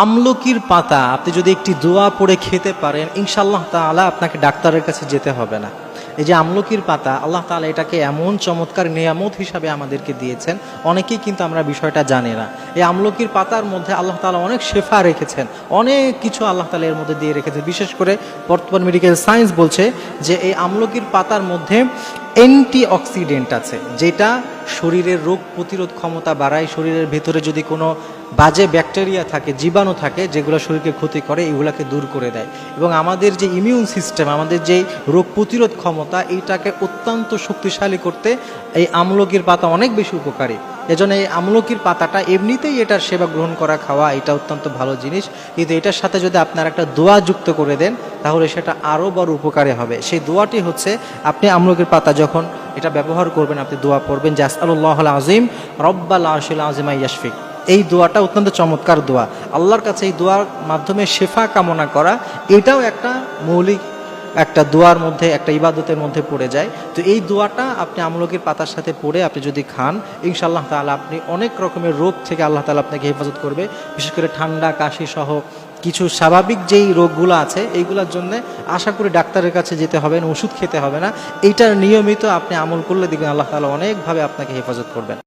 আমলকির পাতা আপনি যদি একটি দোয়া পড়ে খেতে পারেন, ইনশাআল্লাহ তাআলা আপনাকে ডাক্তারের কাছে যেতে হবে না। এই যে আমলকির পাতা, আল্লাহ তাআলা এটাকে এমন চমৎকার নিয়ামত হিসাবে আমাদেরকে দিয়েছেন, অনেকেই কিন্তু আমরা বিষয়টা জানি না। এই আমলকির পাতার মধ্যে আল্লাহ তাআলা অনেক শেফা রেখেছেন, অনেক কিছু আল্লাহ তাআলা এর মধ্যে দিয়ে রেখেছেন। বিশেষ করে বর্তমান মেডিকেল সায়েন্স বলছে যে এই আমলকির পাতার মধ্যে অ্যান্টি অক্সিডেন্ট আছে, যেটা শরীরের রোগ প্রতিরোধ ক্ষমতা বাড়ায়। শরীরের ভেতরে যদি কোনো বাজে ব্যাকটেরিয়া থাকে, জীবাণু থাকে, যেগুলো শরীরকে ক্ষতি করে, এগুলাকে দূর করে দেয়। এবং আমাদের যে ইমিউন সিস্টেম, আমাদের যে রোগ প্রতিরোধ ক্ষমতা, এইটাকে অত্যন্ত শক্তিশালী করতে এই আমলকির পাতা অনেক বেশি উপকারী। এজন্য এই আমলকির পাতাটা এমনিতেই এটার সেবা গ্রহণ করা, খাওয়া, এটা অত্যন্ত ভালো জিনিস। কিন্তু এটার সাথে যদি আপনার একটা দোয়া যুক্ত করে দেন, তাহলে সেটা আরও বড় উপকারে হবে। সেই দোয়াটি হচ্ছে, আপনি আমলকির পাতা যখন এটা ব্যবহার করবেন, আপনি দোয়া পড়বেন যে আসআলুল্লাহুল আযীম রব্বাল আরশিল আযীম ইয়াশফিক। এই দোয়াটা অত্যন্ত চমৎকার দোয়া। আল্লাহর কাছে এই দোয়ার মাধ্যমে শেফা কামনা করা, এটাও একটা মৌলিক একটা দোয়ার মধ্যে, একটা ইবাদতের মধ্যে পড়ে যায়। তো এই দোয়াটা আপনি আমলকির পাতার সাথে পড়ে আপনি যদি খান, ইনশাআল্লাহ তাআলা আপনি অনেক রকমের রোগ থেকে আল্লাহ তাআলা আপনাকে হেফাজত করবে। বিশেষ করে ঠান্ডা, কাশি সহ কিছু স্বাভাবিক যেই রোগগুলো আছে, এইগুলোর জন্য আশা করি ডাক্তারের কাছে যেতে হবে না, ওষুধ খেতে হবে না। এইটার নিয়মিত আপনি আমল করলে দেখবেন আল্লাহ তাআলা অনেকভাবে আপনাকে হেফাজত করবেন।